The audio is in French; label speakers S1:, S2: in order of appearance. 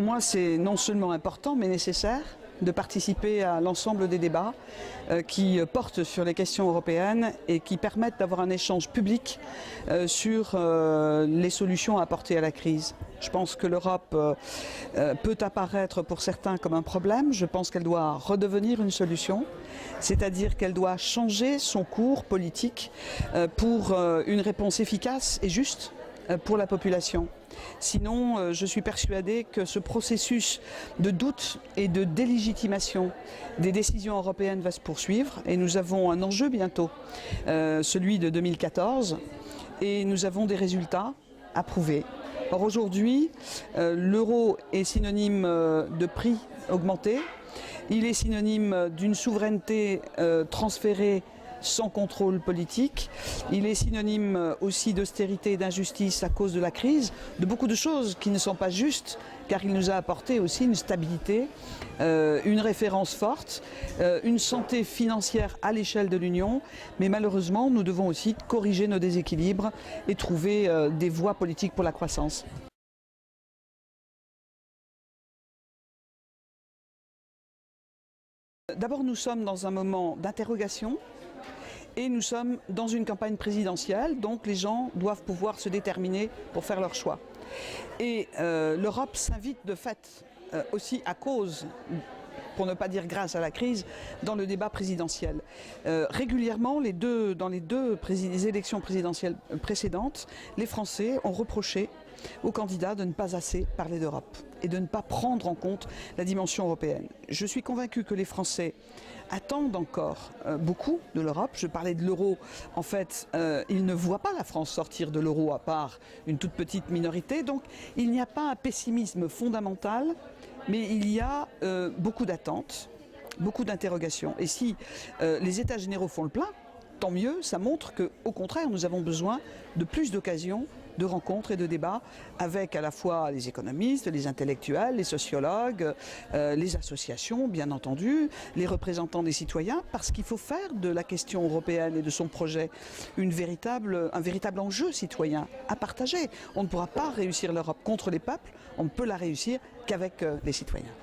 S1: moi, c'est non seulement important, mais nécessaire de participer à l'ensemble des débats qui portent sur les questions européennes et qui permettent d'avoir un échange public sur les solutions à apporter à la crise. Je pense que l'Europe peut apparaître pour certains comme un problème. Je pense qu'elle doit redevenir une solution, c'est-à-dire qu'elle doit changer son cours politique pour une réponse efficace et juste pour la population. Sinon, je suis persuadée que ce processus de doute et de délégitimation des décisions européennes va se poursuivre et nous avons un enjeu bientôt, celui de 2014, et nous avons des résultats à prouver. Or aujourd'hui, l'euro est synonyme de prix augmenté, il est synonyme d'une souveraineté transférée sans contrôle politique. Il est synonyme aussi d'austérité et d'injustice à cause de la crise, de beaucoup de choses qui ne sont pas justes, car il nous a apporté aussi une stabilité, une référence forte, une santé financière à l'échelle de l'Union, mais malheureusement nous devons aussi corriger nos déséquilibres et trouver des voies politiques pour la croissance. D'abord, nous sommes dans un moment d'interrogation et nous sommes dans une campagne présidentielle, donc les gens doivent pouvoir se déterminer pour faire leur choix. Et l'Europe s'invite de fait aussi à cause, pour ne pas dire grâce à la crise, dans le débat présidentiel. Régulièrement, dans les deux élections présidentielles précédentes, les Français ont reproché aux candidats de ne pas assez parler d'Europe et de ne pas prendre en compte la dimension européenne. Je suis convaincue que les Français attendent encore beaucoup de l'Europe. Je parlais de l'euro. En fait, ils ne voient pas la France sortir de l'euro à part une toute petite minorité. Donc, il n'y a pas un pessimisme fondamental, mais il y a beaucoup d'attentes, beaucoup d'interrogations. Et si les États généraux font le plein, tant mieux, ça montre qu'au contraire, nous avons besoin de plus d'occasions de rencontres et de débats avec à la fois les économistes, les intellectuels, les sociologues, les associations, bien entendu, les représentants des citoyens, parce qu'il faut faire de la question européenne et de son projet un véritable enjeu citoyen à partager. On ne pourra pas réussir l'Europe contre les peuples, on ne peut la réussir qu'avec les citoyens.